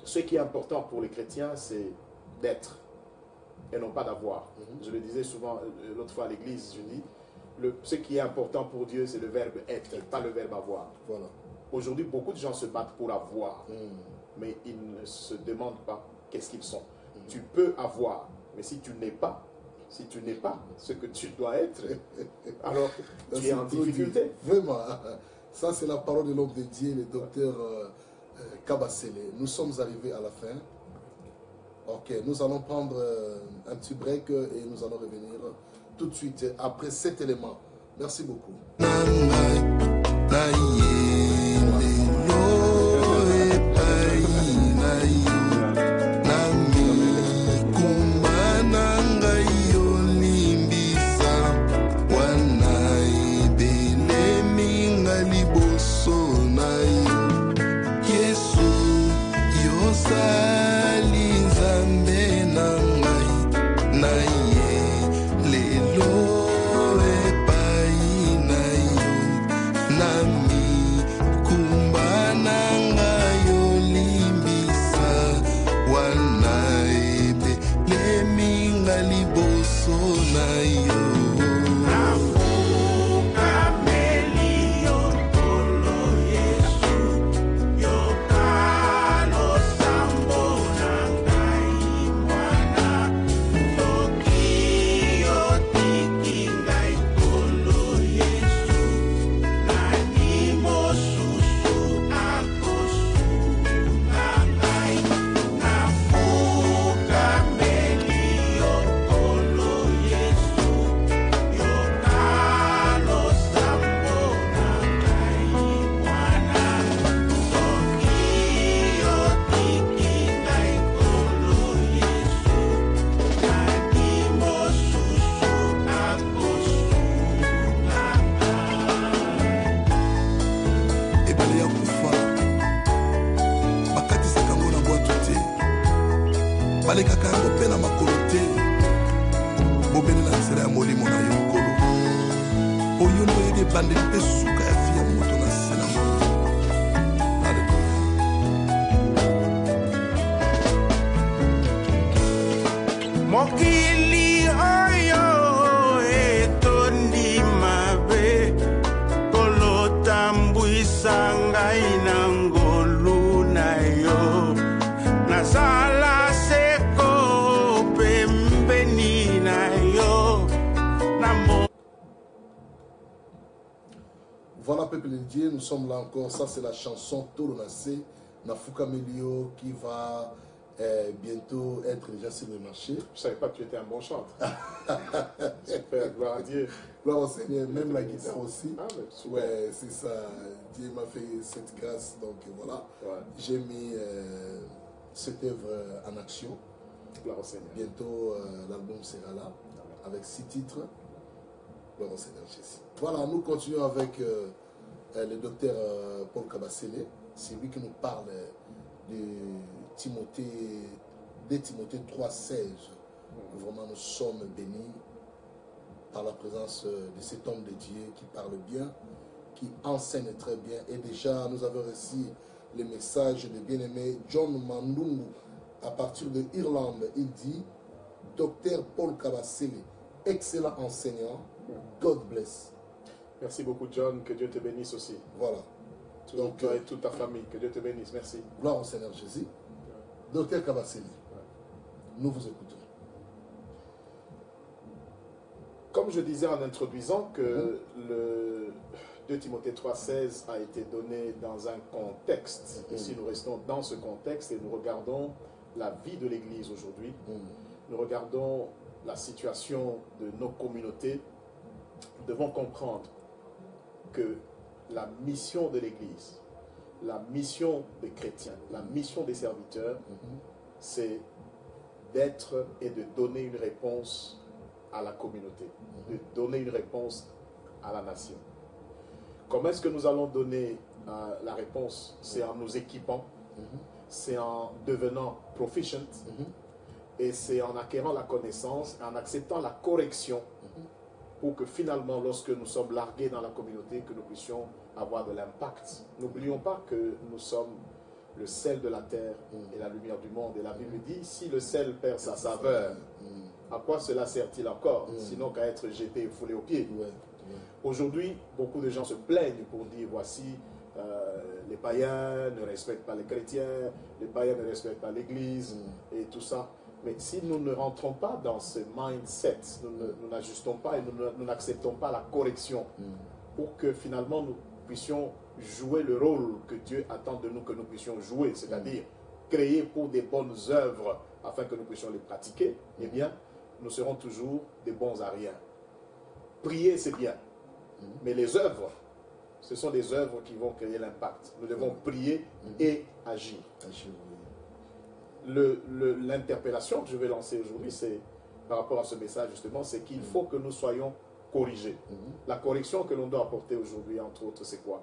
ce qui est important pour les chrétiens, c'est d'être et non pas d'avoir. Je le disais souvent l'autre fois à l'église, je dis, ce qui est important pour Dieu, c'est le verbe être, pas le verbe avoir. Aujourd'hui, beaucoup de gens se battent pour avoir, mais ils ne se demandent pas qu'est-ce qu'ils sont. Tu peux avoir, mais si tu n'es pas ce que tu dois être, alors tu es en difficulté. Vraiment, ça c'est la parole de l'homme de Dieu, le docteur Kabasele. Nous sommes arrivés à la fin. Ok, nous allons prendre un petit break et nous allons revenir tout de suite après cet élément. Merci beaucoup. Nami balekaka yango mpe na makolo te bobele na nzela ya molimo na yo nkolo oyo nde oyeli ebandeli mpe suka ya fi ya moto na se na moto. Mokili oyo etondi mabe kolotambwisa ngai na ngolu na yo nazala seko pembeni na yo na mo. Voilà, peuple de Dieu, nous sommes là encore. Ça, c'est la chanson Tolo Nassé, Nafuka Melio, qui va bientôt être déjà sur le marché. Je ne savais pas que tu étais un bon chanteur. Super, gloire à Dieu. Gloire au Seigneur, même la guitare aussi. Ah, mais super. Ouais, c'est ça. Dieu m'a fait cette grâce. Donc voilà, Ouais. j'ai mis cette œuvre en action. Gloire au Seigneur. Bientôt, l'album sera là, avec 6 titres. Gloire au Seigneur Jésus. Voilà, nous continuons avec le docteur Paul Kabasele. C'est lui qui nous parle de Timothée 3,16. Vraiment, nous sommes bénis par la présence de cet homme de Dieu qui parle bien, qui enseigne très bien. Et déjà, nous avons reçu le message de bien-aimé John Mandungu à partir de Irlande. Il dit, docteur Paul Kabasele, excellent enseignant, God bless. Merci beaucoup, John. Que Dieu te bénisse aussi. Voilà. Donc, toi et toute ta famille. Que Dieu te bénisse. Merci. Gloire au Seigneur Jésus. Docteur Kabasele, nous vous écoutons. Comme je disais en introduisant que le 2 Timothée 3,16 a été donné dans un contexte. Et si nous restons dans ce contexte et nous regardons la vie de l'Église aujourd'hui, nous regardons la situation de nos communautés, nous devons comprendre que la mission de l'Église, la mission des chrétiens, la mission des serviteurs, c'est d'être et de donner une réponse à la communauté, de donner une réponse à la nation. Comment est-ce que nous allons donner la réponse? C'est en nous équipant, c'est en devenant proficient, et c'est en acquérant la connaissance, en acceptant la correction, pour que finalement, lorsque nous sommes largués dans la communauté, que nous puissions avoir de l'impact. N'oublions pas que nous sommes le sel de la terre et la lumière du monde. Et la Bible dit, si le sel perd sa saveur, à quoi cela sert-il encore? Sinon qu'à être jeté et foulé aux pieds. Aujourd'hui, beaucoup de gens se plaignent pour dire, voici, les païens ne respectent pas les chrétiens, les païens ne respectent pas l'Église, et tout ça. Mais si nous ne rentrons pas dans ce mindset, nous n'ajustons pas et nous n'acceptons pas la correction pour que finalement nous puissions jouer le rôle que Dieu attend de nous que nous puissions jouer, c'est-à-dire créer pour des bonnes œuvres afin que nous puissions les pratiquer, eh bien, nous serons toujours des bons à rien. Prier, c'est bien, mais les œuvres, ce sont des œuvres qui vont créer l'impact. Nous devons prier et agir. L'interpellation que je vais lancer aujourd'hui, c'est par rapport à ce message justement, c'est qu'il faut que nous soyons corrigés. La correction que l'on doit apporter aujourd'hui, entre autres, c'est quoi?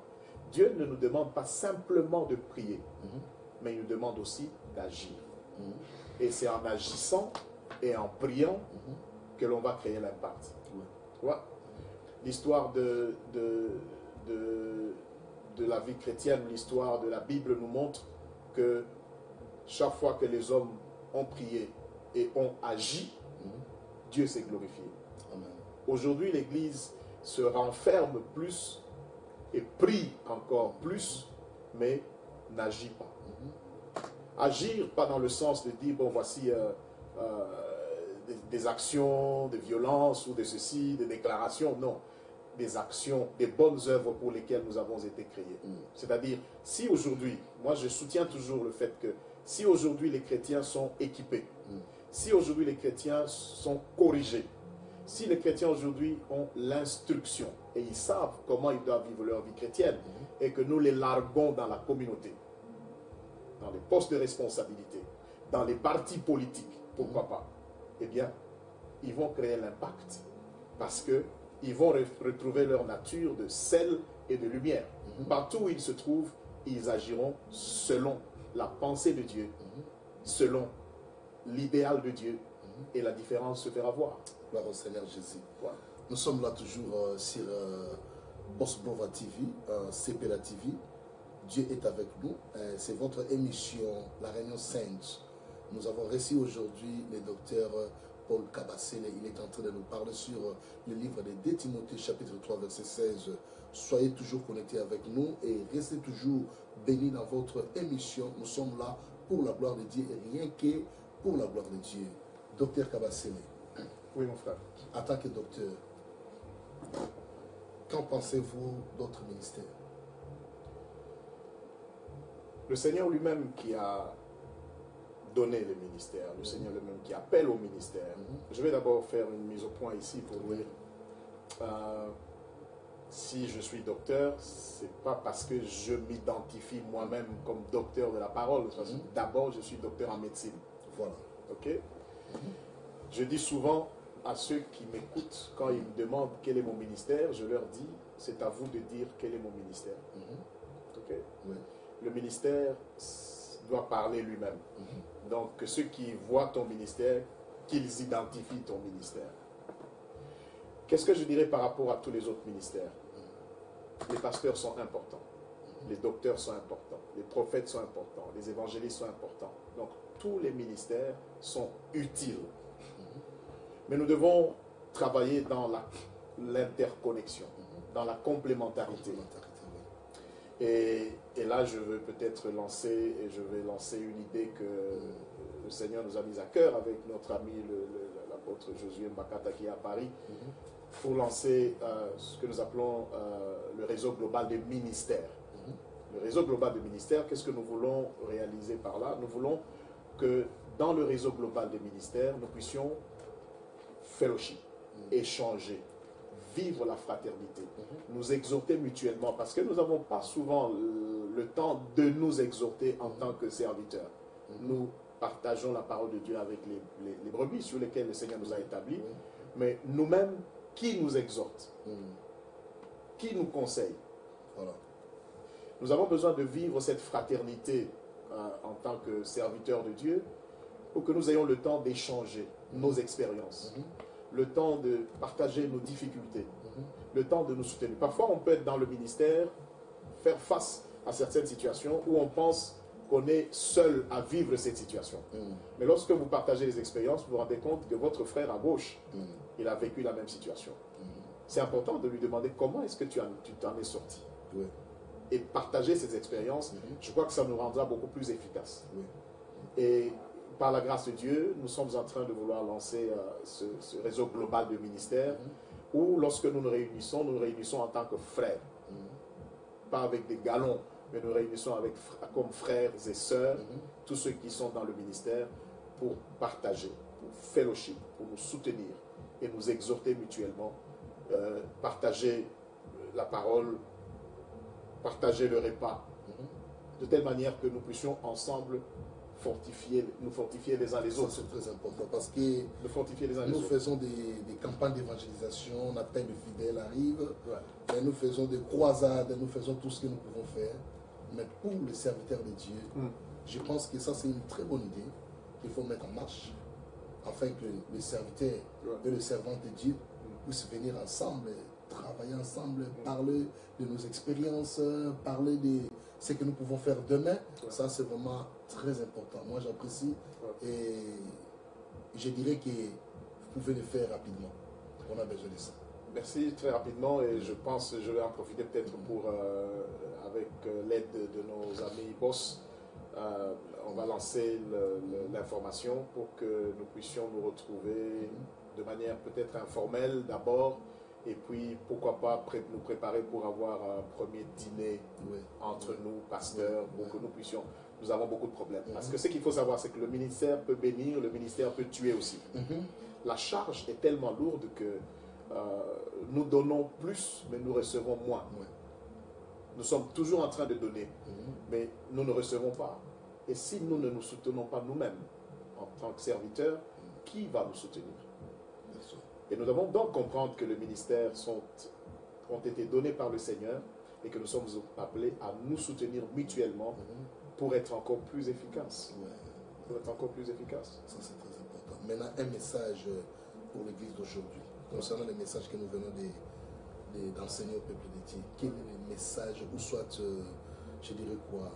Dieu ne nous demande pas simplement de prier, mais il nous demande aussi d'agir. Et c'est en agissant et en priant que l'on va créer l'impact. Tu vois? L'histoire de la vie chrétienne, l'histoire de la Bible nous montre que chaque fois que les hommes ont prié et ont agi, Dieu s'est glorifié. Aujourd'hui, l'Église se renferme plus et prie encore plus, mais n'agit pas. Agir, pas dans le sens de dire, bon, voici des actions de violence ou de ceci, des déclarations, non. Des actions, des bonnes œuvres pour lesquelles nous avons été créés. C'est-à-dire, si aujourd'hui, moi je soutiens toujours le fait que si aujourd'hui les chrétiens sont équipés, si aujourd'hui les chrétiens sont corrigés, si les chrétiens aujourd'hui ont l'instruction et ils savent comment ils doivent vivre leur vie chrétienne et que nous les larguons dans la communauté, dans les postes de responsabilité, dans les partis politiques, pourquoi pas, eh bien, ils vont créer l'impact parce qu'ils vont retrouver leur nature de sel et de lumière. Partout où ils se trouvent, ils agiront selon la pensée de Dieu, selon l'idéal de Dieu et la différence se fera voir. Gloire au Seigneur Jésus. Voilà. Nous sommes là toujours sur Boss Bova TV, CPLA TV. Dieu est avec nous. C'est votre émission, La Réunion Sainte. Nous avons reçu aujourd'hui le docteur Paul Kabassele. Il est en train de nous parler sur le livre de 2 Timothée, chapitre 3, verset 16. Soyez toujours connectés avec nous et restez toujours bénis dans votre émission. Nous sommes là pour la gloire de Dieu et rien que pour la gloire de Dieu. Docteur Kabassele. Oui, mon frère. En tant que docteur, qu'en pensez-vous d'autres ministères? Le Seigneur lui-même qui a donné le ministère, le Seigneur lui-même qui appelle au ministère. Je vais d'abord faire une mise au point ici pour dire si je suis docteur, c'est pas parce que je m'identifie moi-même comme docteur de la parole, parce que d'abord je suis docteur en médecine. Voilà. Ok? Je dis souvent à ceux qui m'écoutent, quand ils me demandent quel est mon ministère, je leur dis, c'est à vous de dire quel est mon ministère. Ok? Oui. Le ministère doit parler lui-même. Donc, que ceux qui voient ton ministère, qu'ils identifient ton ministère. Qu'est-ce que je dirais par rapport à tous les autres ministères? Les pasteurs sont importants. Les docteurs sont importants. Les prophètes sont importants. Les évangélistes sont importants. Donc, tous les ministères sont utiles. Mais nous devons travailler dans l'interconnexion, dans la complémentarité. Et là, je veux peut-être lancer une idée que le Seigneur nous a mise à cœur avec notre ami l'apôtre Josué Mbakata qui est à Paris, pour lancer ce que nous appelons le réseau global des ministères. Le réseau global des ministères, qu'est-ce que nous voulons réaliser par là? Nous voulons que dans le réseau global des ministères, nous puissions fellowship, échanger, vivre la fraternité, nous exhorter mutuellement, parce que nous n'avons pas souvent le temps de nous exhorter en tant que serviteurs. Nous partageons la parole de Dieu avec les brebis sur lesquelles le Seigneur nous a établis, mais nous-mêmes, qui nous exhorte? Qui nous conseille? Voilà. Nous avons besoin de vivre cette fraternité en tant que serviteurs de Dieu, pour que nous ayons le temps d'échanger nos expériences, le temps de partager nos difficultés, le temps de nous soutenir. Parfois, on peut être dans le ministère, faire face à certaines situations où on pense qu'on est seul à vivre cette situation. Mais lorsque vous partagez les expériences, vous vous rendez compte que votre frère à gauche, il a vécu la même situation. C'est important de lui demander comment est-ce que tu t'en es sorti. Et partager ces expériences, je crois que ça nous rendra beaucoup plus efficaces. Et par la grâce de Dieu, nous sommes en train de vouloir lancer ce réseau global de ministères où lorsque nous nous réunissons en tant que frères. Pas avec des galons, mais nous réunissons comme frères et sœurs, tous ceux qui sont dans le ministère, pour partager, pour fellowship, pour nous soutenir et nous exhorter mutuellement, partager la parole, partager le repas, de telle manière que nous puissions ensemble nous fortifier les uns les autres. C'est très important parce que nous faisons des campagnes d'évangélisation, on appelle les fidèles arrivent, et nous faisons des croisades, nous faisons tout ce que nous pouvons faire. Mais pour les serviteurs de Dieu, je pense que ça c'est une très bonne idée qu'il faut mettre en marche afin que les serviteurs et les servantes de Dieu puissent venir ensemble, travailler ensemble, parler de nos expériences, parler de ce que nous pouvons faire demain. Ça c'est vraiment très important. Moi j'apprécie et je dirais que vous pouvez le faire rapidement. On a besoin de ça. Merci, très rapidement, et je pense que je vais en profiter peut-être pour, avec l'aide de nos amis boss, on va lancer l'information pour que nous puissions nous retrouver de manière peut-être informelle d'abord, et puis pourquoi pas nous préparer pour avoir un premier dîner entre nous, pasteurs, pour que nous puissions... Nous avons beaucoup de problèmes. Parce que ce qu'il faut savoir, c'est que le ministère peut bénir, le ministère peut tuer aussi. La charge est tellement lourde que nous donnons plus, mais nous recevons moins. Nous sommes toujours en train de donner, mais nous ne recevons pas. Et si nous ne nous soutenons pas nous-mêmes, en tant que serviteurs, qui va nous soutenir? Et nous devons donc comprendre que les ministères ont été donnés par le Seigneur et que nous sommes appelés à nous soutenir mutuellement pour être encore plus efficaces. pour être encore plus efficace. Ça, c'est très important. Maintenant, un message pour l'Église d'aujourd'hui, concernant les messages que nous venons d'enseigner au peuple de Dieu. Quel est le message, ou soit, je dirais quoi,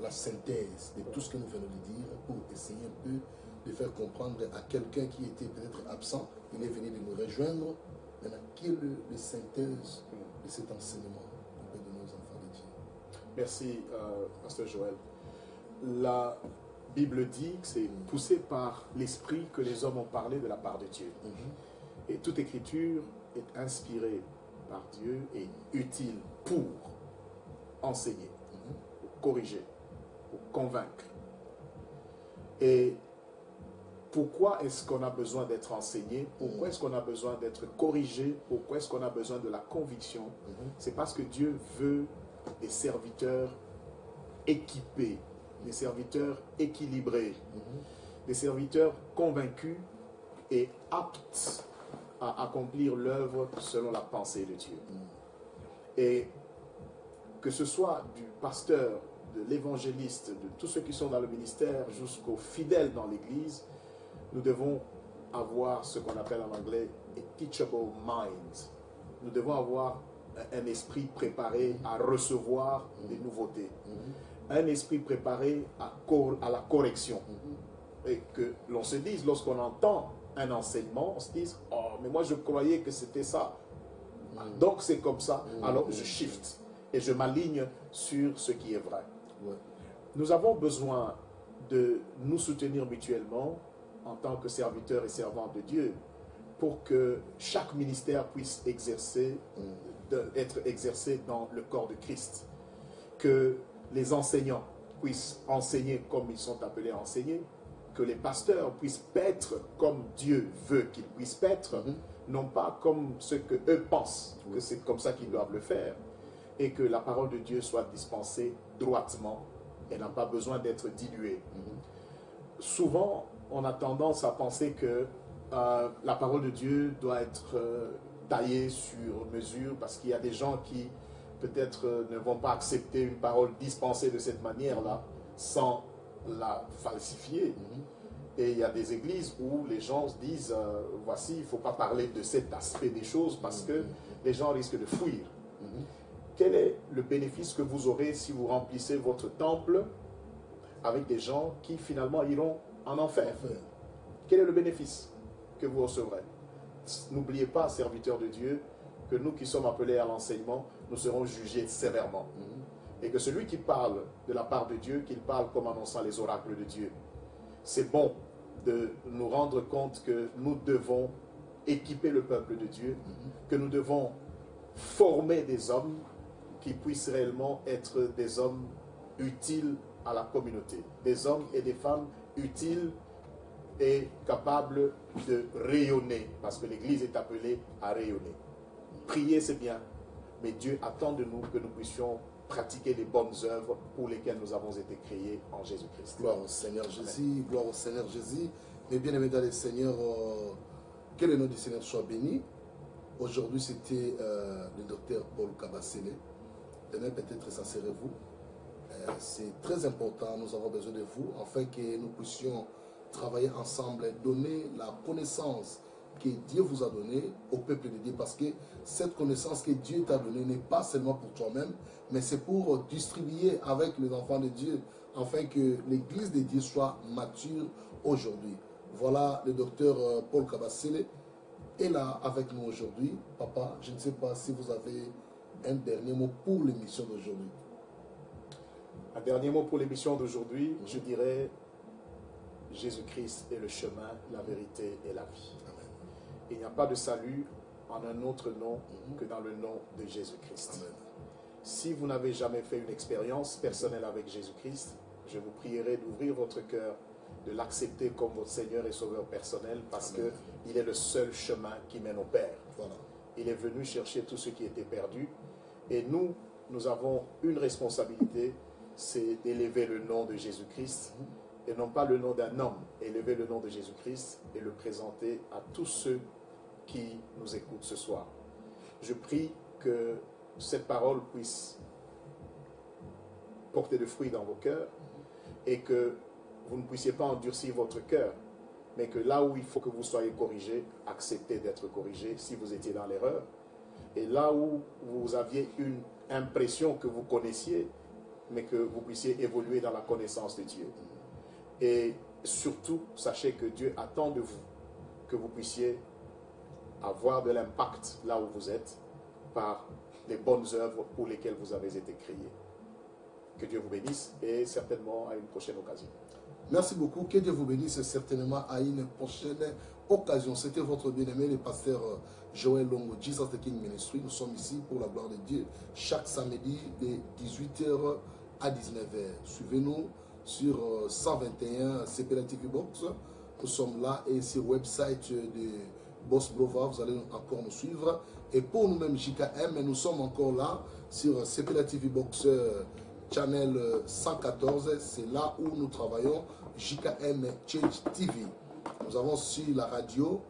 la synthèse de tout ce que nous venons de dire pour essayer un peu de faire comprendre à quelqu'un qui était peut-être absent, il est venu de nous rejoindre. Maintenant, quelle est la synthèse de cet enseignement auprès de nos enfants de Dieu? Merci, Pasteur Joël. La Bible dit que c'est poussé par l'esprit que les hommes ont parlé de la part de Dieu. Et toute écriture est inspirée par Dieu et utile pour enseigner, pour corriger, pour convaincre. Et pourquoi est-ce qu'on a besoin d'être enseigné? Pourquoi est-ce qu'on a besoin d'être corrigé? Pourquoi est-ce qu'on a besoin de la conviction? C'est parce que Dieu veut des serviteurs équipés, des serviteurs équilibrés, des serviteurs convaincus et aptes à accomplir l'œuvre selon la pensée de Dieu. Et que ce soit du pasteur, de l'évangéliste, de tous ceux qui sont dans le ministère, jusqu'aux fidèles dans l'Église, nous devons avoir ce qu'on appelle en anglais a teachable mind. Nous devons avoir un esprit préparé à recevoir des nouveautés. Un esprit préparé à la correction. Et que l'on se dise, lorsqu'on entend un enseignement, on se dise, oh, mais moi je croyais que c'était ça. Donc c'est comme ça, alors je shift et je m'aligne sur ce qui est vrai. Nous avons besoin de nous soutenir mutuellement en tant que serviteurs et servantes de Dieu pour que chaque ministère puisse être exercé dans le corps de Christ. Que les enseignants puissent enseigner comme ils sont appelés à enseigner, que les pasteurs puissent paître comme Dieu veut qu'ils puissent paître, non pas comme ce que eux pensent que c'est comme ça qu'ils doivent le faire, et que la parole de Dieu soit dispensée droitement et n'a pas besoin d'être diluée. Souvent, on a tendance à penser que la parole de Dieu doit être taillée sur mesure parce qu'il y a des gens qui peut-être ne vont pas accepter une parole dispensée de cette manière-là sans la falsifier. Et il y a des églises où les gens se disent voici, il ne faut pas parler de cet aspect des choses parce que les gens risquent de fuir. Quel est le bénéfice que vous aurez si vous remplissez votre temple avec des gens qui finalement iront en enfer? Quel est le bénéfice que vous recevrez? N'oubliez pas, serviteurs de Dieu, que nous qui sommes appelés à l'enseignement, nous serons jugés sévèrement. Et que celui qui parle de la part de Dieu, qu'il parle comme annonçant les oracles de Dieu. C'est bon de nous rendre compte que nous devons équiper le peuple de Dieu, que nous devons former des hommes qui puissent réellement être des hommes utiles à la communauté, des hommes et des femmes utiles et capables de rayonner, parce que l'Église est appelée à rayonner. Prier, c'est bien, mais Dieu attend de nous que nous puissions pratiquer les bonnes œuvres pour lesquelles nous avons été créés en Jésus-Christ. Gloire au Seigneur Jésus, gloire au Seigneur Jésus. Mais bien aimés dans le Seigneur, que le nom du Seigneur soit béni. Aujourd'hui, c'était le docteur Paul Kabasele. Demain, peut-être, ça serait vous. C'est très important, nous avons besoin de vous, afin que nous puissions travailler ensemble et donner la connaissance que Dieu vous a donnée au peuple de Dieu, parce que cette connaissance que Dieu t'a donnée n'est pas seulement pour toi-même, mais c'est pour distribuer avec les enfants de Dieu, afin que l'Église de Dieu soit mature aujourd'hui. Voilà, le docteur Paul Kabasele est là avec nous aujourd'hui. Papa, je ne sais pas si vous avez un dernier mot pour l'émission d'aujourd'hui. Un dernier mot pour l'émission d'aujourd'hui, je dirais Jésus-Christ est le chemin, la vérité et la vie. Amen. Il n'y a pas de salut en un autre nom que dans le nom de Jésus-Christ. Si vous n'avez jamais fait une expérience personnelle avec Jésus-Christ, je vous prierai d'ouvrir votre cœur, de l'accepter comme votre Seigneur et Sauveur personnel, parce qu'il est le seul chemin qui mène au Père. Voilà. Il est venu chercher tout ce qui était perdu. Et nous avons une responsabilité, c'est d'élever le nom de Jésus-Christ, et non pas le nom d'un homme. Élever le nom de Jésus-Christ et le présenter à tous ceux qui nous écoutent ce soir. Je prie que cette parole puisse porter de fruits dans vos cœurs et que vous ne puissiez pas endurcir votre cœur, mais que là où il faut que vous soyez corrigé, acceptez d'être corrigé si vous étiez dans l'erreur. Et là où vous aviez une impression que vous connaissiez, mais que vous puissiez évoluer dans la connaissance de Dieu. Et surtout, sachez que Dieu attend de vous que vous puissiez avoir de l'impact là où vous êtes par les bonnes œuvres pour lesquelles vous avez été créés. Que Dieu vous bénisse et certainement à une prochaine occasion. Merci beaucoup. Que Dieu vous bénisse certainement à une prochaine occasion. C'était votre bien-aimé, le pasteur Joël Longo, Jesus the King Ministry. Nous sommes ici pour la gloire de Dieu chaque samedi de 18h à 19h. Suivez-nous sur 121 CPLA TV Box. Nous sommes là et sur le website de Boss Blova, vous allez encore nous suivre. Et pour nous-mêmes JKM, nous sommes encore là sur CPLA TV Box Channel 114. C'est là où nous travaillons, JKM Change TV. Nous avons aussi la radio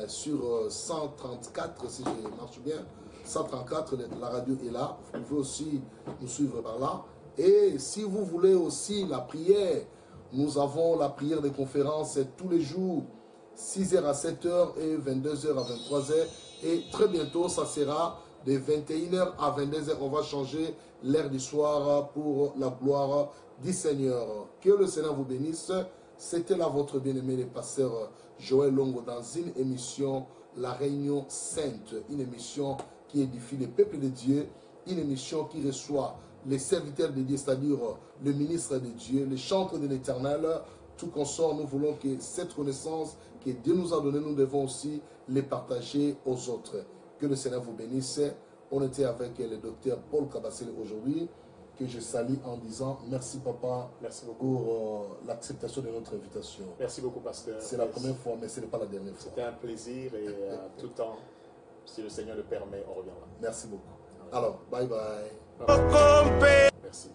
sur 134, si je marche bien. 134, la radio est là. Vous pouvez aussi nous suivre par là. Et si vous voulez aussi la prière, nous avons la prière des conférences tous les jours, 6h à 7h et 22h à 23h. Et très bientôt, ça sera de 21h à 22h. On va changer l'heure du soir pour la gloire du Seigneur. Que le Seigneur vous bénisse. C'était là votre bien-aimé, le pasteur Joël Longo, dans une émission, La Réunion Sainte, une émission qui édifie le peuple de Dieu, une émission qui reçoit les serviteurs de Dieu, c'est-à-dire le ministre de Dieu, les chantres de l'Éternel, tout consort. Nous voulons que cette connaissance que Dieu nous a donnée, nous devons aussi les partager aux autres. Que le Seigneur vous bénisse. On était avec le docteur Paul Kabassele aujourd'hui, que je salue en disant merci papa, merci beaucoup pour l'acceptation de notre invitation. Merci beaucoup pasteur. C'est la première fois, mais ce n'est pas la dernière fois. C'était un plaisir et tout temps, si le Seigneur le permet, on reviendra. Merci beaucoup. Alors, bye bye. Merci.